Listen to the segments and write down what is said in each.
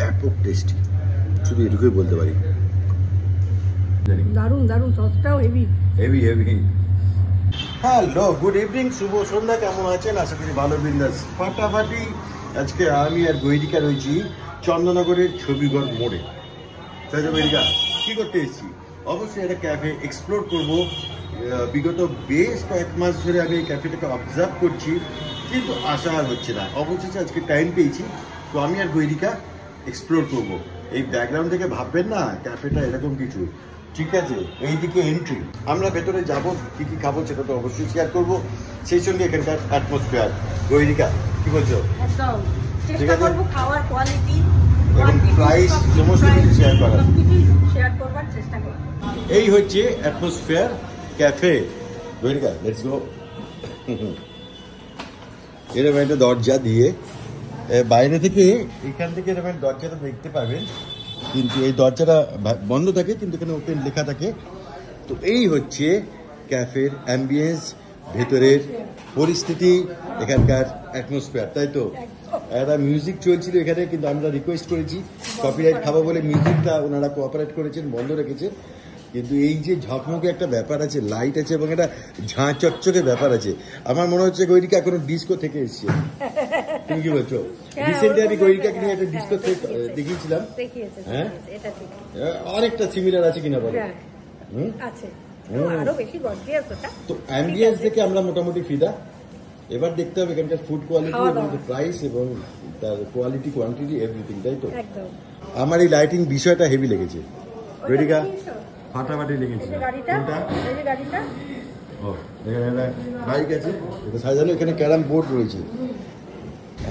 ব্যাপক টেস্টি, শুধু এটুকুই বলতে পারি। দারুন দারুন, সসটাও heavy heavy heavy. Hello, good evening, শুভ সন্ধ্যা। কেমন আছেন? আশা করি ভালো, বিন্দাস ফাটাফাটি। আজকে আমি আর গৈরিকা রয়েছি চন্দননগরের ছবিঘর মোড়ে। তাই তো গৈরিকা, কি করতে এসেছি? অবশ্যই একটা ক্যাফে এক্সপ্লোর করব। বিগত বেশ কয়েক মাস ধরে আমি এই ক্যাফেটাকে অবজার্ভ করছি, কিন্তু আশা আর হচ্ছে না। অবশেষে আজকে টাইম পেয়েছি, তো আমি আর গৈরিকা এক্সপ্লোর করব। এই ব্যাকগ্রাউন্ড থেকে ভাববেন না ক্যাফেটা এরকম কিছু, ঠিক আছে? এইদিকে এন্ট্রি, আমরা ভেতরে যাব, কি কি খাবো সেটা তো অবশ্যই শেয়ার করবো, সেই সঙ্গে এখানকার অ্যাটমসফিয়ার। গৈরিকা কি বলছো? একদম ঠিক চেষ্টা আছে, করব খাওয়ার কোয়ালিটি এবং প্রাইস সমস্ত কিছু শেয়ার করার, শেয়ার করবার চেষ্টা করব। এই হচ্ছে atmosphere cafe. Gairika, let's go. এরকম একটা দরজা দিয়ে বাইরে থেকে, এখান থেকে এরকম একটা দরজাটা দেখতে পাবেন, কিন্তু এই দরজাটা বন্ধ থাকে, কিন্তু এখানে ওপেন লেখা থাকে। তো এই হচ্ছে ক্যাফের অ্যাম্বিয়েন্স, ভেতরের পরিস্থিতি, এখানকার অ্যাটমসফিয়ার। তাই তো একটা মিউজিক চলছিল এখানে, কিন্তু আমরা রিকোয়েস্ট করেছি কপিরাইট খাবো বলে মিউজিকটা ওনারা কোঅপারেট করেছেন, বন্ধ রেখেছেন। কিন্তু এই যে ঝকমকে একটা ব্যাপার আছে, লাইট আছে এবং একটা ঝাঁ চকচকে ব্যাপার আছে। আমার মনে হচ্ছে গৈরিকা এখনো ডিস্কো থেকে এসছে। তুমি কি বলছো? রিসেন্টলি আমি গৈরিকাকে নিয়ে একটা ডিস্কো দেখিয়েছিলাম। হ্যাঁ, অনেকটা সিমিলার আছে কিনা বলো? তো অ্যাম্বিয়েন্স দেখে আমরা মোটামুটি ফিদা। এবার দেখতে হবে এখানকার ফুড কোয়ালিটি এবং প্রাইস এবং তার কোয়ালিটি, কোয়ান্টিটি, এভরিথিং। তাই তো আমার এই লাইটিং বিষয়টা হেভি লেগেছে। গৈরিকা ফাটাফাটি লেগেছে। ও, এখানে বাইক আছে, এটা সাজানো। এখানে ক্যারাম বোর্ড রয়েছে।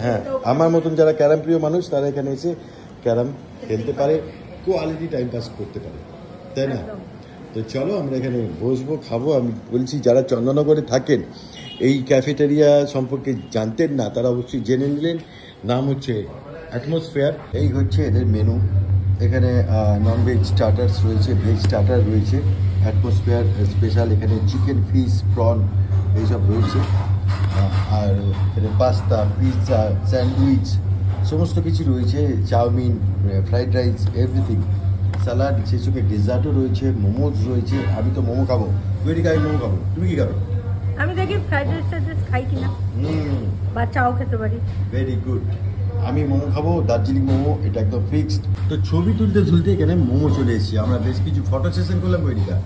হ্যাঁ, আমার মতন যারা ক্যারাম প্রিয় মানুষ তারা এখানে এসে ক্যারাম খেলতে পারে, কোয়ালিটি টাইম পাস করতে পারে, তাই না? তো চলো আমরা এখানে বসবো, খাবো। আমি বলছি যারা চন্দননগরে থাকেন, এই ক্যাফেটেরিয়া সম্পর্কে জানতেন না, তারা অবশ্যই জেনে নিলেন। নাম হচ্ছে অ্যাটমসফিয়ার। এই হচ্ছে এদের মেনু। এখানে ননভেজ স্টার্টার্স রয়েছে, ভেজ স্টার্টার রয়েছে। অ্যাটমসফিয়ার স্পেশাল এখানে চিকেন, ফিশ, প্রন এইসব রয়েছে। আর এখানে পাস্তা, পিৎজা, স্যান্ডউইচ সমস্ত কিছু রয়েছে, chowmein, fried rice, everything, salad, সেই সঙ্গে ডেজার্টও রয়েছে, মোমোজ রয়েছে। আমি তো মোমো খাবো, গৈরিকা আমি মোমো খাবো, তুমি কি খাবে? আমি দেখি ফ্রাইড রাইস খাই কিনা, বা চাও খেতে পারি। Very good. আমি মোমো খাবো, দার্জিলিং মোমো, এটা একদম ফিক্সড। তো ছবি তুলতে তুলতে এখানে মোমো চলে এসেছি। আমরা বেশ কিছু ফটো সেশন করলাম গৈরিকা।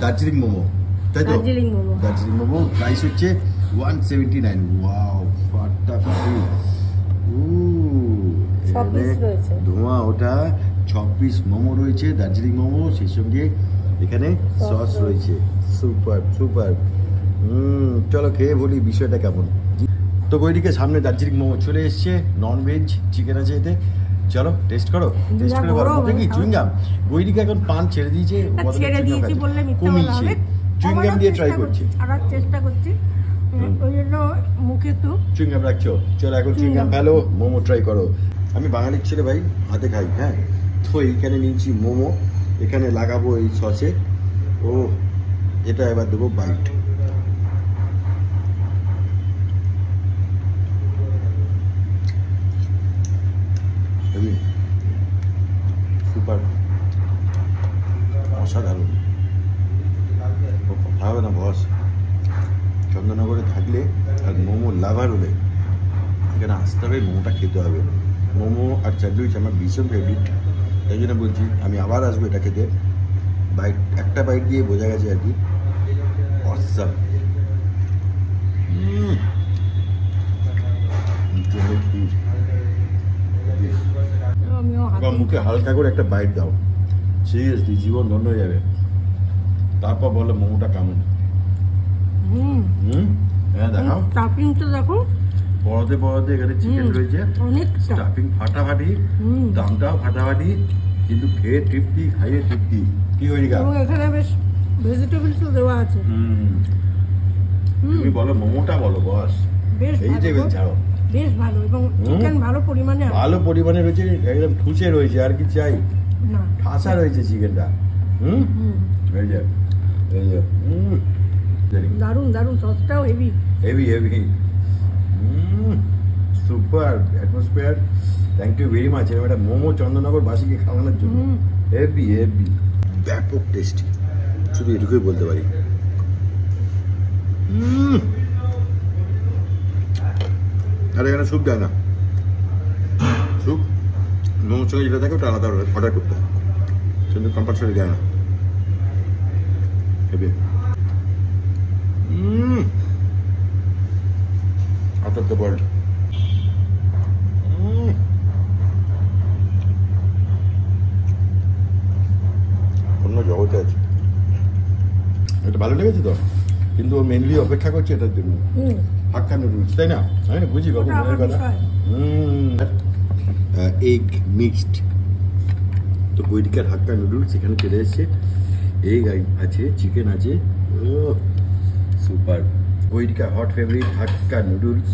দার্জিলিং মোমো, তাই তো? দার্জিলিং মোমো প্রাইস হচ্ছে 179। ওয়াও, ফাটাফাটি। ধোঁয়া ওটা 6 পিস মোমো রয়েছে, দার্জিলিং মোমো, সেই সঙ্গে এখানে সস রয়েছে। Super super. চলো খেয়ে বলি বিষয়টা কেমন। তো গৈরিকে সামনে দার্জিলিং মোমো চলে এসছে, ননভেজ চিকেন আছে এতে। চলো টেস্ট করো, টেস্ট করে বলো কি চুইংগাম। গৈরিকা এখন পান ছেড়ে দিয়েছে, কমিয়েছে, চুইংগাম দিয়ে ট্রাই করছে, চেষ্টা করছি, ওই জন্য মুখে তো চুইংগাম রাখছো। চলো এখন চুইংগাম ফেলো, মোমো ট্রাই করো। আমি বাঙালির ছেলে ভাই, হাতে খাই। হ্যাঁ, তো এইখানে নিচ্ছি মোমো, এখানে লাগাবো এই সসে। ও, এটা এবার দেবো বাইট। সুপার, অসাধারণ। হবে না বস, চন্দননগরে থাকলে আর মোমো লাভার হলে এখানে আসতে হবে, মোমোটা খেতে হবে। মোমো আর স্যান্ডউইচ আমার ভীষণ ফেভারিট, তাই জন্য বলছি আমি আবার আসবো এটা খেতে। বাইট, একটা বাইট দিয়ে বোঝা গেছে আর কি। অসাম। মুখে হালকা করে একটা বাইট দাও, সিরিয়াসলি জীবন ধন্য হয়ে যাবে। তারপর বলো মোমোটা কেমন। হ্যাঁ দেখাও, স্টাফিংটা দেখো, পরতে পরতে এখানে চিকেন রয়েছে, অনেক স্টাফিং ফাটাফাটি, দামটাও ফাটাফাটি, কিন্তু খেয়ে তৃপ্তি, খাইয়ে তৃপ্তি। কি হয়ে গেল? এখানে বেশ ভেজিটেবলসও দেওয়া আছে। তুমি বলো মোমোটা বলো বস। এই যে ছাড়ো, বেশ ভালো, এবং চিকেন ভালো পরিমাণে রয়েছে, একদম ঠুসে রয়েছে। আর কি চাই? না, ঠাসা রয়েছে চিকেনটা। এই যে দারুন দারুন, সসটাও heavy heavy heavy. Super atmosphere. Thank you very much. এরকম একটা মোমো চন্দননগর বাসীকে খাওয়ানোর জন্য হেভি হেভি ব্যাপক টেস্টি, শুধু এটুকুই বলতে পারি। আর এখানে স্যুপ দেয় না, স্যুপ মোমোর সঙ্গে যেটা থাকে ওটা আলাদা অর্ডার করতে হয়, কিন্তু কম্পালসারি দেয় না। Heavy out of the world. অন্য জগতে আছে। এটা ভালো লেগেছে তো, কিন্তু ও মেনলি অপেক্ষা করছে এটার জন্য, হাক্কা নুডলস, তাই না? আমি বুঝি বাবু মনের কথা। এগ মিক্সড, তো বৈদিকার হাক্কা নুডলস এখানে চলে এসছে। এগ আছে, চিকেন আছে, ও সুপার। বৈদিকা হট ফেভারিট হাক্কা নুডলস,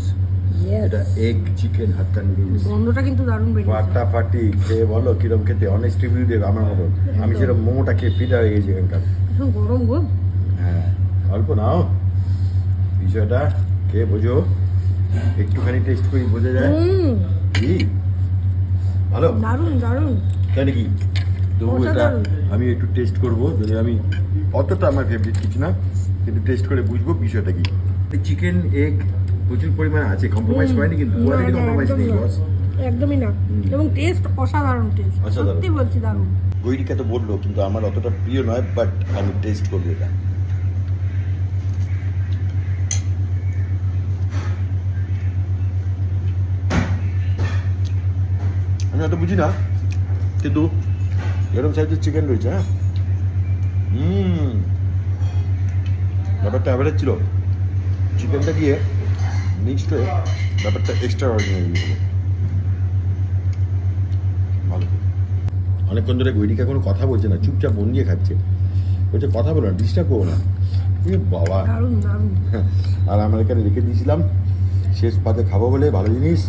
এটা এগ চিকেন হাক্কা নুডলস। গন্ধটা কিন্তু দারুণ বেরিয়েছে, ফাটাফাটি। খেয়ে বলো কিরম খেতে, অনেস্ট রিভিউ দেবে আমার মতন। আমি সেরকম মোমোটা খেয়ে ফিদা হয়ে গেছি এখানকার। গরম গো। হ্যাঁ, অল্প নাও, বিষয়টা খেয়ে বোঝো, একটুখানি টেস্ট করি বোঝা যায়। কি ভালো, দারুণ দারুণ, তাই নাকি? তবু এটা আমি একটু টেস্ট করবো, যদি আমি অতটা আমার ফেভারিট কিছু না, কিন্তু টেস্ট করে বুঝবো বিষয়টা কি। চিকেন এগ প্রচুর পরিমাণে আছে, কম্প্রোমাইজ করেনি, কিন্তু কোয়ালিটি কম্প্রোমাইজ নেই বস, একদমই না। এবং টেস্ট অসাধারণ, টেস্ট সত্যি বলছি দারুণ। গৈরিকা তো বললো, কিন্তু আমার অতটা প্রিয় নয়, বাট আমি টেস্ট করবো এটা। আমি অত বুঝি না, কিন্তু এরকম সাইজের চিকেন রয়েছে। হ্যাঁ, ব্যাপারটা অ্যাভারেজ ছিল, চিকেনটা দিয়ে মিক্সড হয়ে ব্যাপারটা এক্সট্রা অর্ডিনারি হলো। ভালো। অনেকক্ষণ ধরে গৈরিকা কোনো কথা বলছে না, চুপচাপ মন দিয়ে খাচ্ছে, বলছে কথা বলো না, ডিস্টার্ব করবো না। বাবা, আর আমরা এখানে রেখে দিয়েছিলাম শেষ পাতে খাবো বলে, ভালো জিনিস।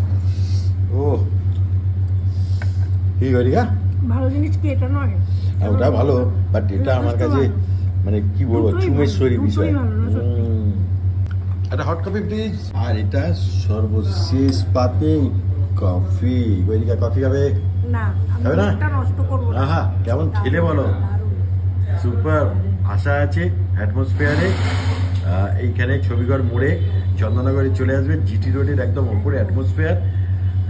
ও কি গৈরিকা, ভালো জিনিস কি এটা নয়? ওটা ভালো, বাট এটা আমার কাছে মানে কি বলবো, চুমেশ্বরী বিষয়। একটা হট কফি প্লিজ। আর এটা সর্বশেষ পাতে কফি। গৈরিকা কফি খাবে না? খাবে না? এটা নষ্ট করব না। আহা, কেমন খেলে বলো, সুপার। আশা আছে অ্যাটমসফিয়ারে এইখানে ছবিগড় মোড়ে চন্দননগরে চলে আসবেন, জিটি রোডের একদম ওপরে অ্যাটমসফিয়ার।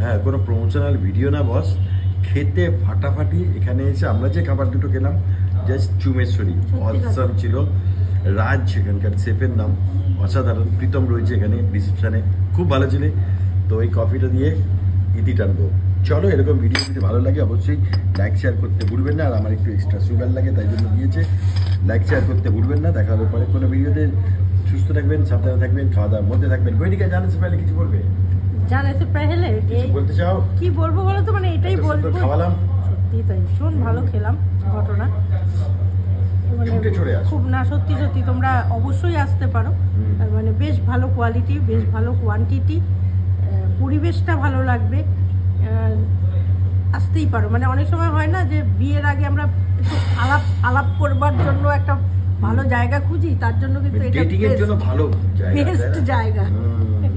হ্যাঁ, কোনো প্রমোশনাল ভিডিও না বস, খেতে ফাটাফাটি। এখানে এসে আমরা যে খাবার দুটো খেলাম, জাস্ট চুমেশ্বরী, অসাম ছিল। রাজ এখানকার শেফের নাম, অসাধারণ। প্রীতম রয়েছে এখানে রিসেপশনে, খুব ভালো ছিল। তো এই কফিটা দিয়ে ইতি টানবো। চলো, এরকম ভিডিও যদি ভালো লাগে অবশ্যই লাইক শেয়ার করতে ভুলবেন না। আর আমার একটু এক্সট্রা সুগার লাগে, তাই জন্য দিয়েছে। লাইক শেয়ার করতে ভুলবেন না। দেখা হবে পরে কোনো ভিডিওতে। সুস্থ থাকবেন, সাবধানে থাকবেন, খাওয়া দাওয়ার মধ্যে থাকবেন। গৈরিকা জানে সে পেলে কিছু বলবে? জানে সে পেলে কিছু বলতে চাও? কি বলবো বলো তো, মানে এটাই বলবো, খাওয়ালাম সত্যি তাই, ভীষণ ভালো খেলাম। ঘটনা খুব না, সত্যি সত্যি তোমরা অবশ্যই আসতে পারো। মানে বেশ ভালো কোয়ালিটি, বেশ ভালো কোয়ান্টিটি, পরিবেশটা ভালো লাগবে, আসতেই পারো। মানে অনেক সময় হয় না যে বিয়ের আগে আমরা একটু আলাপ করবার জন্য একটা ভালো জায়গা খুঁজি, তার জন্য কিন্তু এটা বেস্ট জায়গা।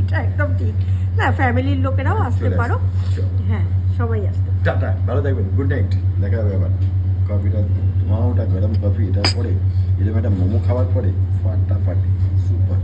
এটা একদম ঠিক না, ফ্যামিলির লোকেরাও আসতে পারো। হ্যাঁ, সবাই আসতে। টাটা, ভালো থাকবেন, গুড নাইট, দেখা হবে আবার। কফিটা ধোঁয়াটা গরম কফি, এটার পরে এরকম একটা মোমো খাওয়ার পরে ফাটাফাটি, সুপার।